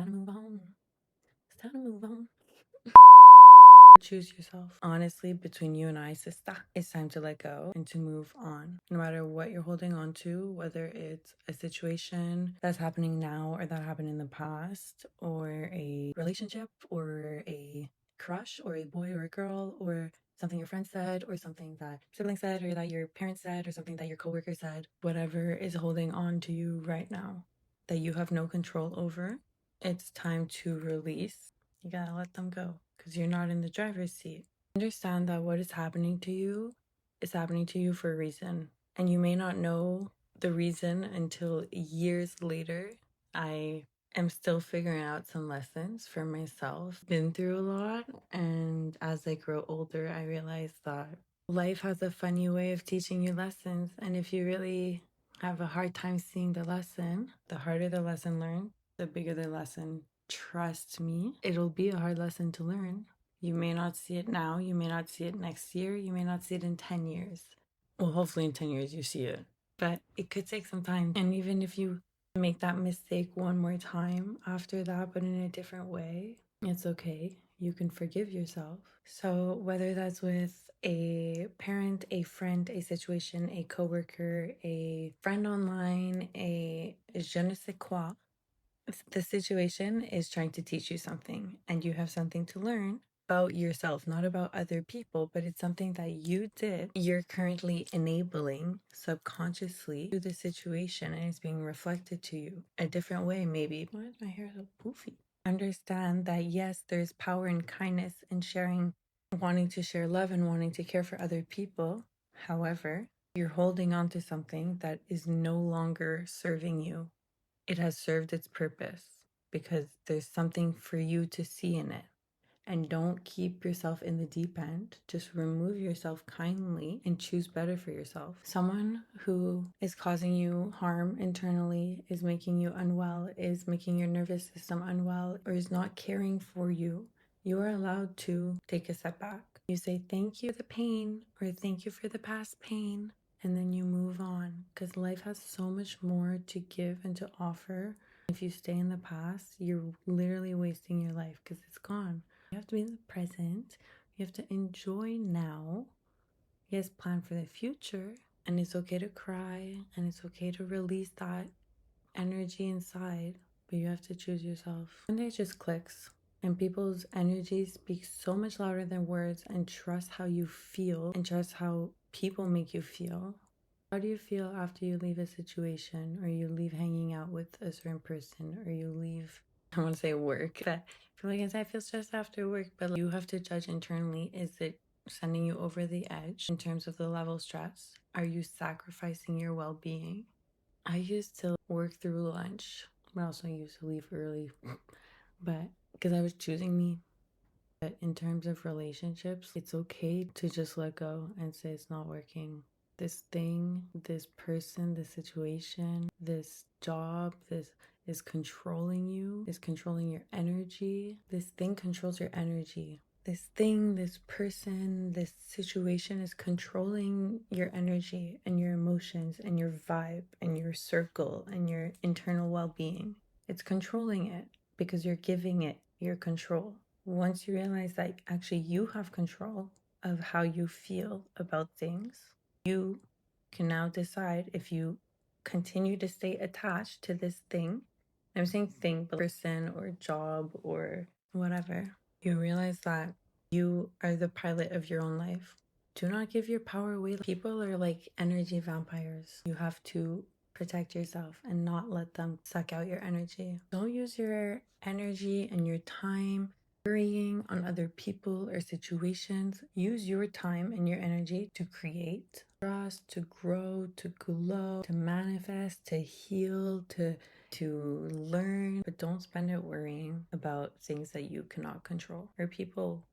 time to move on. It's time to move on. Choose yourself. Honestly, between you and I, sister, it's time to let go and to move on. No matter what you're holding on to, whether it's a situation that's happening now or that happened in the past, or a relationship, or a crush, or a boy or a girl, or something your friend said, or something that sibling said, or that your parents said, or something that your coworker said, whatever is holding on to you right now that you have no control over, it's time to release. You gotta let them go because you're not in the driver's seat. Understand that what is happening to you is happening to you for a reason. And you may not know the reason until years later. I am still figuring out some lessons for myself. Been through a lot. And as I grow older, I realize that life has a funny way of teaching you lessons. And if you really have a hard time seeing the lesson, the harder the lesson learned, the bigger the lesson. Trust me, it'll be a hard lesson to learn. You may not see it now, you may not see it next year, you may not see it in 10 years. Well, hopefully in 10 years you see it, but it could take some time. And even if you make that mistake one more time after that, but in a different way, it's okay. You can forgive yourself. So whether that's with a parent, a friend, a situation, a coworker, a friend online, a je ne sais quoi, the situation is trying to teach you something and you have something to learn about yourself, not about other people, but it's something that you did. You're currently enabling subconsciously to the situation and it's being reflected to you a different way, maybe. Why is my hair so poofy? Understand that yes, there's power in kindness and sharing, wanting to share love and wanting to care for other people. However, you're holding on to something that is no longer serving you. It has served its purpose because there's something for you to see in it. And don't keep yourself in the deep end. Just remove yourself kindly and choose better for yourself. Someone who is causing you harm internally, is making you unwell, is making your nervous system unwell, or is not caring for you, you are allowed to take a step back. You say thank you for the pain or thank you for the past pain. And then you move on because life has so much more to give and to offer. If you stay in the past, you're literally wasting your life because it's gone. You have to be in the present. You have to enjoy now. Yes, plan for the future. And it's okay to cry and it's okay to release that energy inside. But you have to choose yourself. One day it just clicks. And people's energy speaks so much louder than words. And trust how you feel and trust how people make you feel. How do you feel after you leave a situation or you leave hanging out with a certain person or you leave, I want to say work, but I feel stressed after work, but you have to judge internally. Is it sending you over the edge in terms of the level of stress? Are you sacrificing your well-being? I used to work through lunch, but also used to leave early, but because I was choosing me. But in terms of relationships, it's okay to just let go and say it's not working. This thing, this person, this situation, this job, this is controlling you, is controlling your energy. This thing controls your energy. This thing, this person, this situation is controlling your energy and your emotions and your vibe and your circle and your internal well-being. It's controlling it because you're giving it your control. Once you realize that actually you have control of how you feel about things, you can now decide if you continue to stay attached to this thing. I'm saying thing, but person or job or whatever. You realize that you are the pilot of your own life. Do not give your power away. People are like energy vampires. You have to protect yourself and not let them suck out your energy. Don't use your energy and your time worrying on other people or situations. Use your time and your energy to create, trust, to grow, to glow, to manifest, to heal, to learn, but don't spend it worrying about things that you cannot control or people.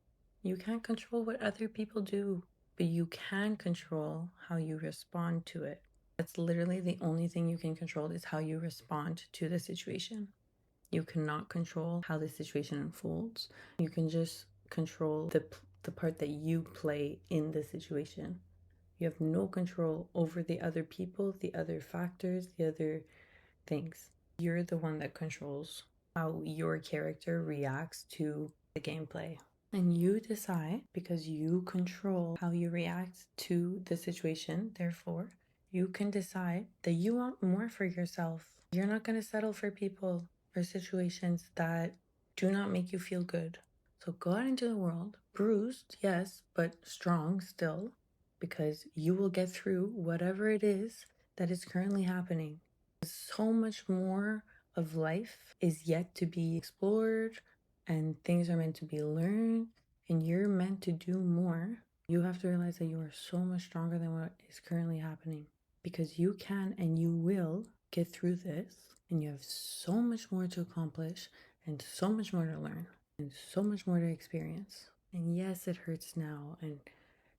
You can't control what other people do, but you can control how you respond to it. That's literally the only thing you can control is how you respond to the situation. You cannot control how the situation unfolds. You can just control the part that you play in the situation. You have no control over the other people, the other factors, the other things. You're the one that controls how your character reacts to the gameplay. And you decide, because you control how you react to the situation, therefore, you can decide that you want more for yourself. You're not going to settle for people or situations that do not make you feel good. So go out into the world, bruised, yes, but strong still, because you will get through whatever it is that is currently happening. So much more of life is yet to be explored, and things are meant to be learned, and you're meant to do more. You have to realize that you are so much stronger than what is currently happening, because you can and you will get through this, and you have so much more to accomplish and so much more to learn and so much more to experience. And yes, it hurts now,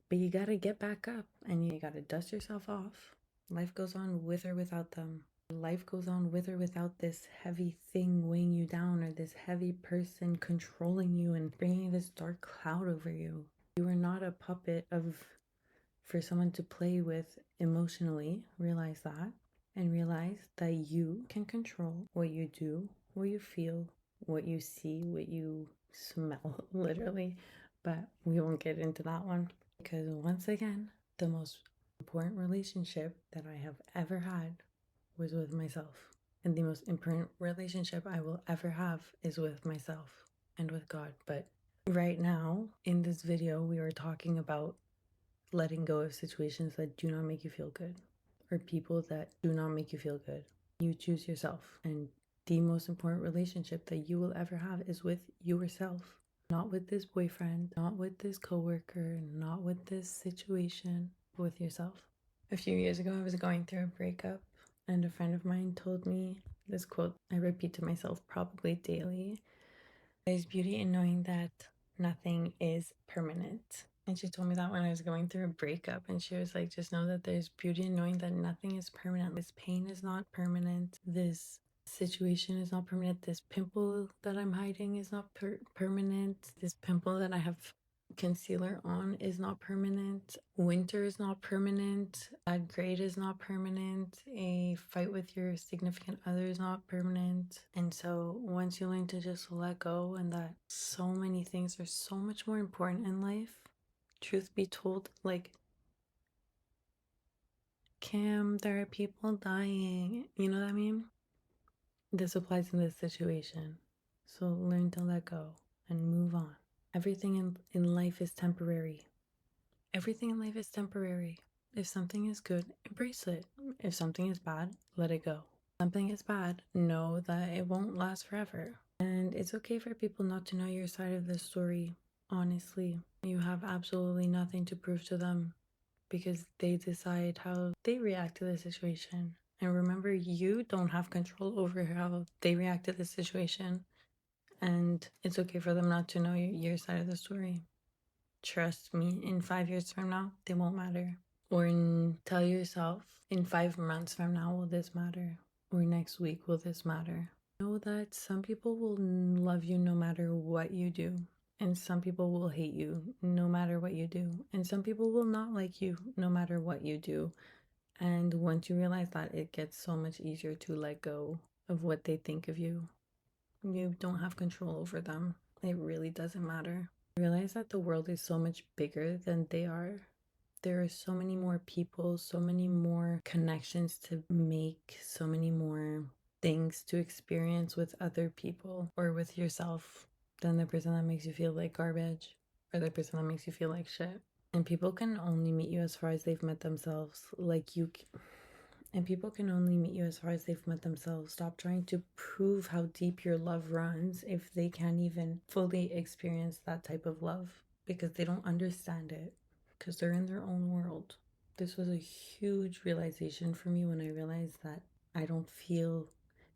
but you gotta get back up and you gotta dust yourself off. Life goes on with or without them. Life goes on with or without this heavy thing weighing you down, or this heavy person controlling you and bringing this dark cloud over you. You are not a puppet for someone to play with emotionally. Realize that, and realize that you can control what you do, what you feel, what you see, what you smell, literally. But we won't get into that one, because once again, the most important relationship that I have ever had was with myself. And the most important relationship I will ever have is with myself and with God. But right now, in this video, we are talking about letting go of situations that do not make you feel good, or people that do not make you feel good. You choose yourself. And the most important relationship that you will ever have is with yourself. Not with this boyfriend, not with this coworker, not with this situation, but with yourself. A few years ago, I was going through a breakup, and a friend of mine told me this quote I repeat to myself probably daily. There's beauty in knowing that nothing is permanent. And she told me that when I was going through a breakup, and she was like, just know that there's beauty in knowing that nothing is permanent. This pain is not permanent. This situation is not permanent. This pimple that I'm hiding is not permanent. This pimple that I have concealer on is not permanent. Winter is not permanent. Bad grade is not permanent. A fight with your significant other is not permanent. And so once you learn to just let go, and that so many things are so much more important in life, truth be told, like, Kim, there are people dying. You know what I mean? This applies in this situation. So learn to let go and move on. Everything in life is temporary. Everything in life is temporary. If something is good, embrace it. If something is bad, let it go. If something is bad, know that it won't last forever. And it's okay for people not to know your side of the story, honestly. You have absolutely nothing to prove to them, because they decide how they react to the situation. And remember, you don't have control over how they react to the situation. And it's okay for them not to know your side of the story. Trust me, in 5 years from now, they won't matter. Or tell yourself, in 5 months from now, will this matter? Or next week, will this matter? Know that some people will love you no matter what you do. And some people will hate you no matter what you do. And some people will not like you no matter what you do. And once you realize that, it gets so much easier to let go of what they think of you. You don't have control over them. It really doesn't matter. Realize that the world is so much bigger than they are. There are so many more people, so many more connections to make, so many more things to experience with other people or with yourself than the person that makes you feel like garbage or the person that makes you feel like shit. And people can only meet you as far as they've met themselves. And people can only meet you as far as they've met themselves. Stop trying to prove how deep your love runs if they can't even fully experience that type of love, because they don't understand it, because they're in their own world. This was a huge realization for me when I realized that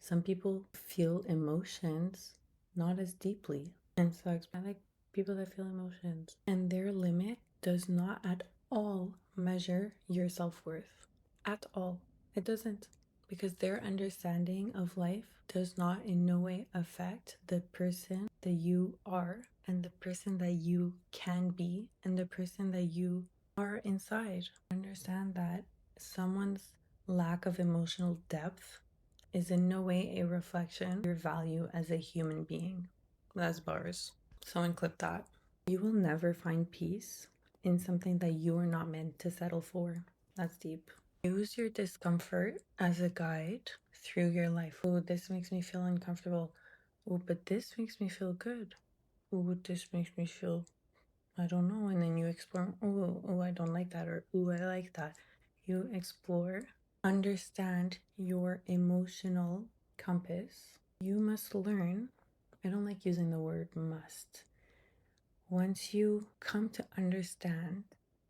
some people feel emotions not as deeply. And so I like people that feel emotions. And their limit does not at all measure your self-worth. At all. It doesn't, because their understanding of life does not in no way affect the person that you are, and the person that you can be, and the person that you are inside. Understand that someone's lack of emotional depth is in no way a reflection of your value as a human being. That's bars. Someone clip that. You will never find peace in something that you are not meant to settle for. That's deep. Use your discomfort as a guide through your life. Oh, this makes me feel uncomfortable. Oh, but this makes me feel good. Oh, this makes me feel, I don't know. And then you explore, oh, I don't like that. Or, oh, I like that. You explore, understand your emotional compass. You must learn. I don't like using the word must. Once you come to understand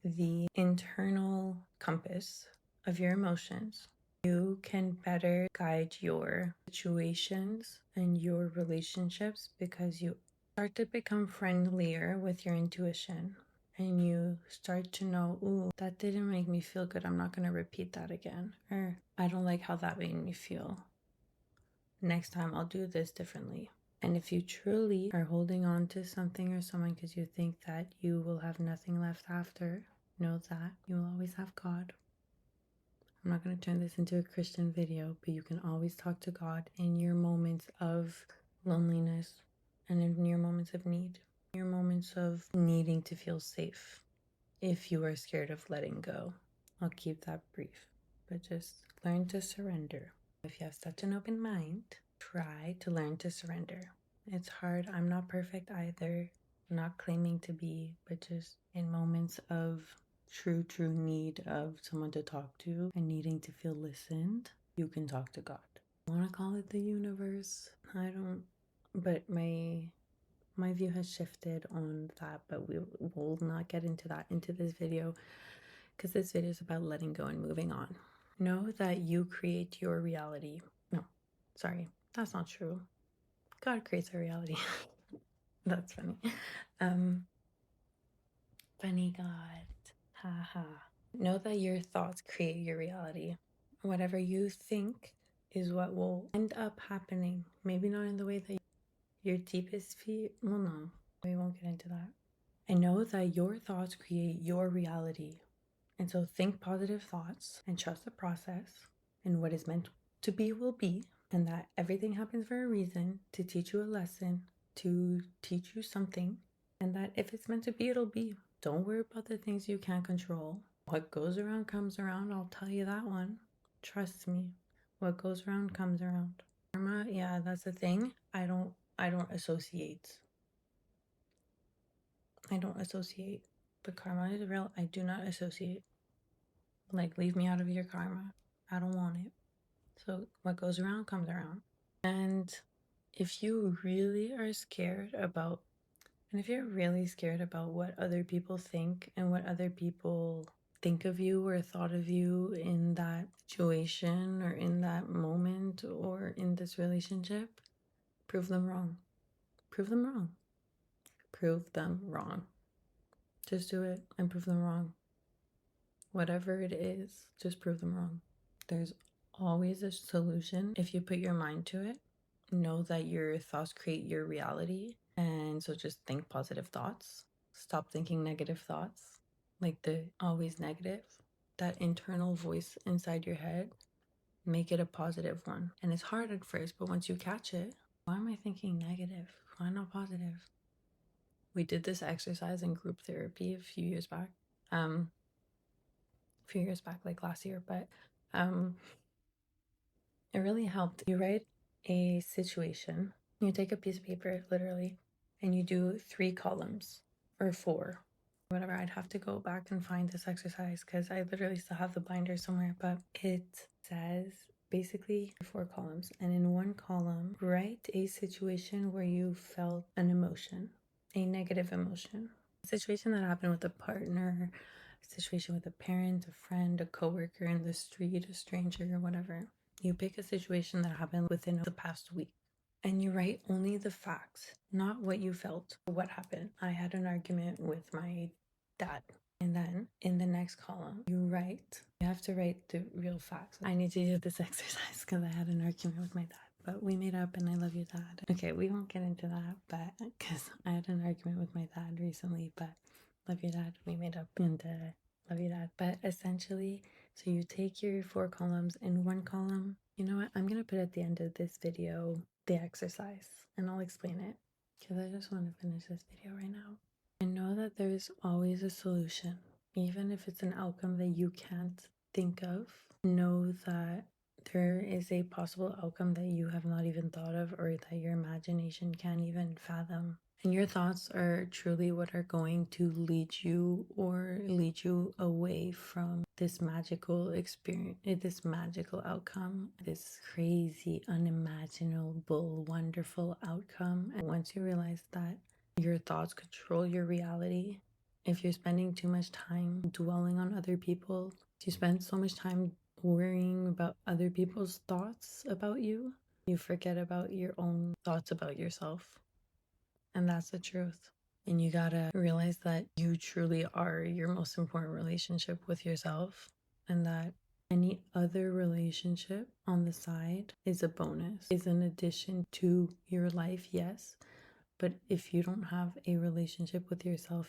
the internal compass of your emotions, you can better guide your situations and your relationships because you start to become friendlier with your intuition and you start to know, ooh, that didn't make me feel good. I'm not going to repeat that again. Or I don't like how that made me feel. Next time I'll do this differently. And if you truly are holding on to something or someone because you think that you will have nothing left after, know that you will always have God. I'm not going to turn this into a Christian video, but you can always talk to God in your moments of loneliness and in your moments of need, your moments of needing to feel safe. If you are scared of letting go, I'll keep that brief, but just learn to surrender. If you have such an open mind, try to learn to surrender. It's hard. I'm not perfect either. I'm not claiming to be, but just in moments of true need of someone to talk to and needing to feel listened, you can talk to God. I want to call it the universe. I don't, but my view has shifted on that, but we will not get into that into this video because this video is about letting go and moving on. Know that you create your reality. No, sorry, that's not true. God creates our reality. That's funny. Funny God. Ha ha. Know that your thoughts create your reality. Whatever you think is what will end up happening. Maybe not in the way that your deepest fear. Well, no, we won't get into that. And know that your thoughts create your reality. And so think positive thoughts and trust the process, and what is meant to be will be, and that everything happens for a reason, to teach you a lesson, to teach you something, and that if it's meant to be, it'll be. Don't worry about the things you can't control. What goes around comes around, I'll tell you that one. Trust me. What goes around comes around. Karma, yeah, that's the thing. I don't associate. But karma is real. I do not associate. Like, leave me out of your karma. I don't want it. So what goes around comes around. And if you really are scared about, and if you're really scared about what other people think and what other people think of you or thought of you in that situation or in that moment or in this relationship, prove them wrong. Prove them wrong. Prove them wrong. Just do it and prove them wrong. Whatever it is, just prove them wrong. There's always a solution if you put your mind to it. Know that your thoughts create your reality. And so just think positive thoughts. Stop thinking negative thoughts, like the always negative. That internal voice inside your head, make it a positive one. And it's hard at first, but once you catch it, why am I thinking negative? Why not positive? We did this exercise in group therapy a few years back, like last year, but it really helped. You write a situation, you take a piece of paper, literally, and you do 3 columns or 4, whatever. I'd have to go back and find this exercise because I literally still have the binder somewhere, but it says basically 4 columns. And in 1 column, write a situation where you felt an emotion, a negative emotion, a situation that happened with a partner, a situation with a parent, a friend, a coworker in the street, a stranger, or whatever. You pick a situation that happened within the past week and you write only the facts, not what you felt, what happened. I had an argument with my dad. And then in the next column, you have to write the real facts. I need to do this exercise because I had an argument with my dad, but we made up and I love you, Dad. Okay, we won't get into that, but because I had an argument with my dad recently, but love you, Dad. We made up and love you, Dad. But essentially, So you take your 4 columns in one column. You know what? I'm going to put at the end of this video the exercise and I'll explain it because I just want to finish this video right now. And know that there's always a solution, even if it's an outcome that you can't think of. Know that there is a possible outcome that you have not even thought of or that your imagination can't even fathom. And your thoughts are truly what are going to lead you or lead you away from this magical experience, this magical outcome, this crazy, unimaginable, wonderful outcome. And once you realize that your thoughts control your reality, if you're spending too much time dwelling on other people, if you spend so much time worrying about other people's thoughts about you, you forget about your own thoughts about yourself. And that's the truth. And you gotta realize that you truly are your most important relationship with yourself, and that any other relationship on the side is a bonus, is an addition to your life, yes. But if you don't have a relationship with yourself,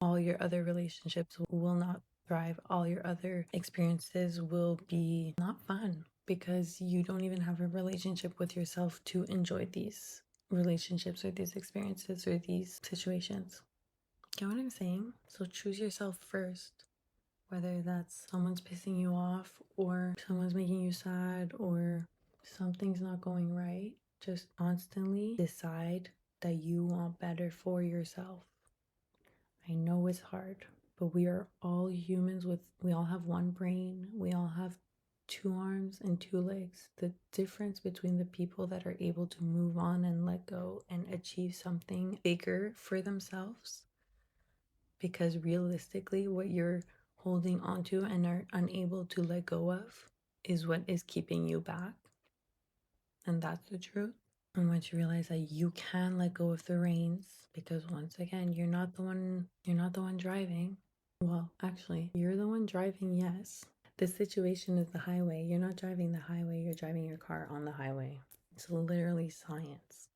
all your other relationships will not thrive. All your other experiences will be not fun because you don't even have a relationship with yourself to enjoy these relationships or these experiences or these situations. Get what I'm saying? So choose yourself first. Whether that's someone's pissing you off or someone's making you sad or something's not going right, just constantly decide that you want better for yourself. I know it's hard, but we are all humans we all have one brain, we all have 2 arms and 2 legs. The difference between the people that are able to move on and let go and achieve something bigger for themselves, because realistically what you're holding onto and are unable to let go of is what is keeping you back. And that's the truth. And once you realize that you can let go of the reins, because once again, you're not the one driving. Well, actually, you're the one driving, yes. The situation is the highway. You're not driving the highway, you're driving your car on the highway. It's literally science.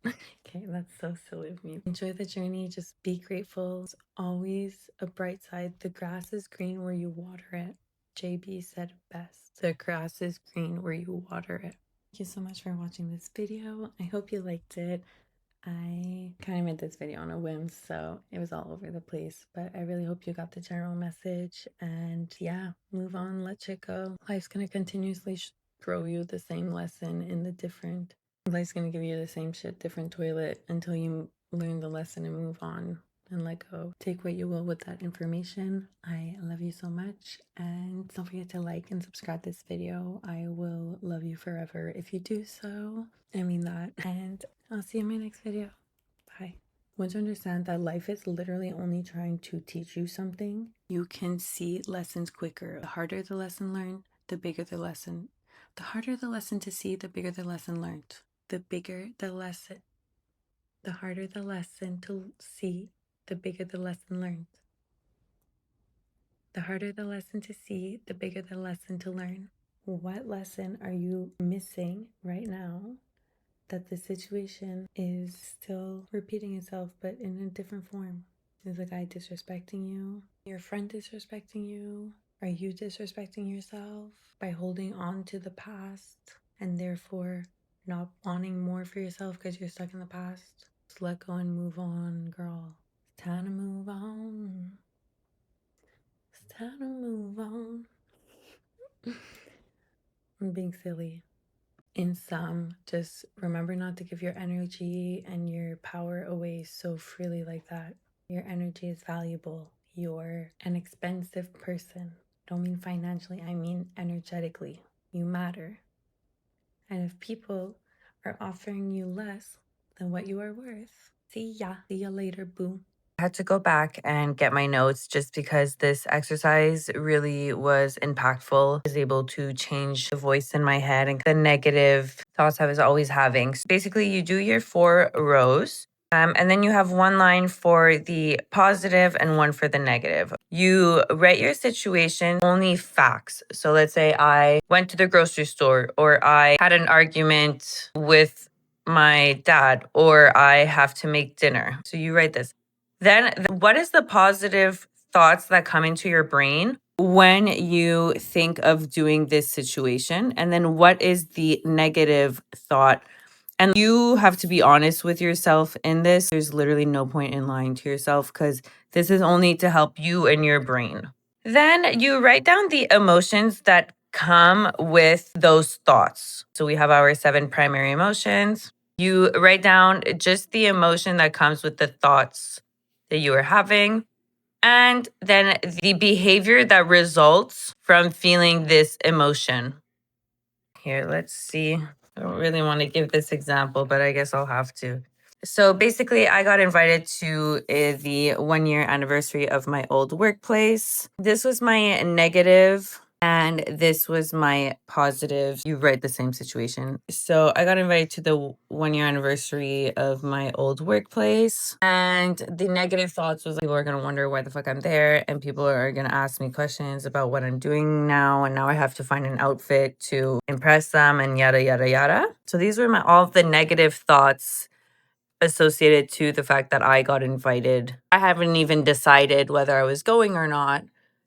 Okay, that's so silly of me. Enjoy the journey. Just be grateful. There's always a bright side. The grass is green where you water it. JB said it best. The grass is green where you water it. Thank you so much for watching this video. I hope you liked it. I kind of made this video on a whim, so it was all over the place, but I really hope you got the general message. And yeah, move on, let shit go. Life's gonna continuously throw you the same lesson in the different. Life's gonna give you the same shit, different toilet, until you learn the lesson and move on and let go. Take what you will with that information. I love you so much, and don't forget to like and subscribe this video. I will love you forever if you do so. I mean that. And I'll see you in my next video. Bye. Once you understand that life is literally only trying to teach you something, you can see lessons quicker. The harder the lesson learned, the bigger the lesson. The harder the lesson to see, the bigger the lesson learned. The bigger the lesson. The harder the lesson to see, the bigger the lesson learned. The harder the lesson to see, the bigger the lesson to learn. What lesson are you missing right now that the situation is still repeating itself but in a different form? Is the guy disrespecting you? Your friend disrespecting you? Are you disrespecting yourself by holding on to the past and therefore not wanting more for yourself because you're stuck in the past? Just let go and move on, girl. It's time to move on. It's time to move on. I'm being silly. In sum, just remember not to give your energy and your power away so freely like that. Your energy is valuable. You're an expensive person. Don't mean financially, I mean energetically. You matter. And if people are offering you less than what you are worth, see ya. See ya later, boo. I had to go back and get my notes just because this exercise really was impactful. I was able to change the voice in my head and the negative thoughts I was always having. So basically, you do your 4 rows. And then you have 1 line for the positive and 1 for the negative. You write your situation, only facts. So let's say I went to the grocery store, or I had an argument with my dad, or I have to make dinner. So you write this. Then what is the positive thoughts that come into your brain when you think of doing this situation, and then what is the negative thought. And you have to be honest with yourself in this. There's literally no point in lying to yourself because this is only to help you and your brain. Then you write down the emotions that come with those thoughts. So we have our 7 primary emotions. You write down just the emotion that comes with the thoughts that you are having. And then the behavior that results from feeling this emotion. Here, let's see. I don't really want to give this example, but I guess I'll have to. So basically, I got invited to the 1-year anniversary of my old workplace. This was my negative, and this was my positive. You write the same situation. So I got invited to the 1-year anniversary of my old workplace, and the negative thoughts was like, people are going to wonder why the fuck I'm there, and people are going to ask me questions about what I'm doing now, and now I have to find an outfit to impress them, and yada, yada, yada. So these were all of the negative thoughts associated to the fact that I got invited. I haven't even decided whether I was going or not.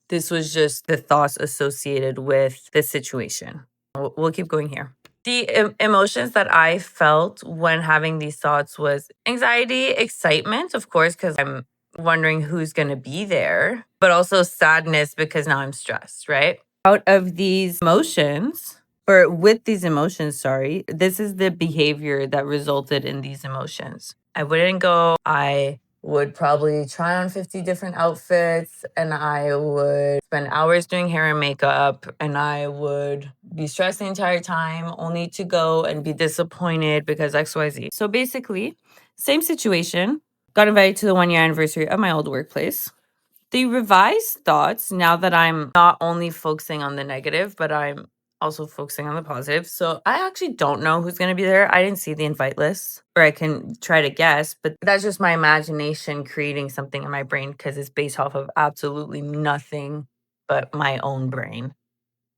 This was just the thoughts associated with the situation. We'll keep going here. The emotions that I felt when having these thoughts was anxiety, excitement, of course, because I'm wondering who's going to be there, but also sadness because now I'm stressed, right? Out of these emotions, or with these emotions, sorry, this is the behavior that resulted in these emotions. I wouldn't go. I would probably try on 50 different outfits, and I would spend hours doing hair and makeup, and I would be stressed the entire time only to go and be disappointed because XYZ. So basically, same situation. Got invited to the 1-year anniversary of my old workplace. The revised thoughts, now that I'm not only focusing on the negative, but I'm also focusing on the positive. So I actually don't know who's going to be there. I didn't see the invite list, or I can try to guess, but that's just my imagination creating something in my brain because it's based off of absolutely nothing but my own brain.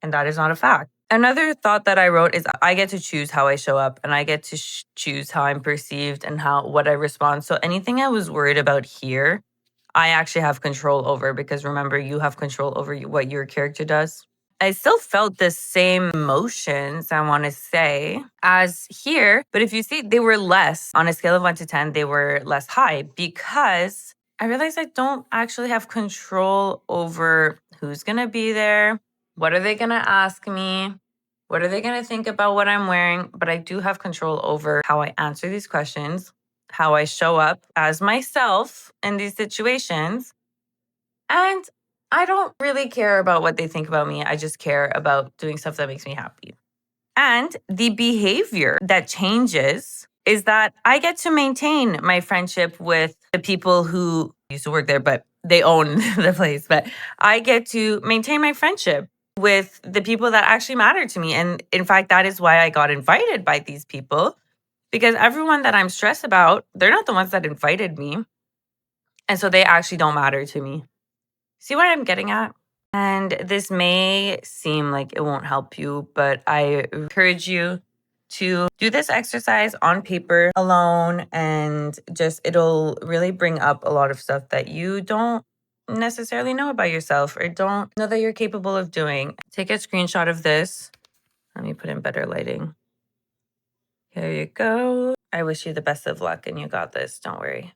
And that is not a fact. Another thought that I wrote is I get to choose how I show up, and I get to choose how I'm perceived and what I respond. So anything I was worried about here, I actually have control over, because remember, you have control over what your character does. I still felt the same emotions, I want to say, as here. But if you see, they were less on a scale of 1 to 10, they were less high because I realized I don't actually have control over who's going to be there. What are they going to ask me? What are they going to think about what I'm wearing? But I do have control over how I answer these questions, how I show up as myself in these situations. And I don't really care about what they think about me. I just care about doing stuff that makes me happy. And the behavior that changes is that I get to maintain my friendship with the people who used to work there, but they own the place. But I get to maintain my friendship with the people that actually matter to me. And in fact, that is why I got invited by these people, because everyone that I'm stressed about, they're not the ones that invited me. And so they actually don't matter to me. See what I'm getting at? And this may seem like it won't help you, but I encourage you to do this exercise on paper alone, and just it'll really bring up a lot of stuff that you don't necessarily know about yourself or don't know that you're capable of doing. Take a screenshot of this. Let me put in better lighting. Here you go. I wish you the best of luck, and you got this. Don't worry.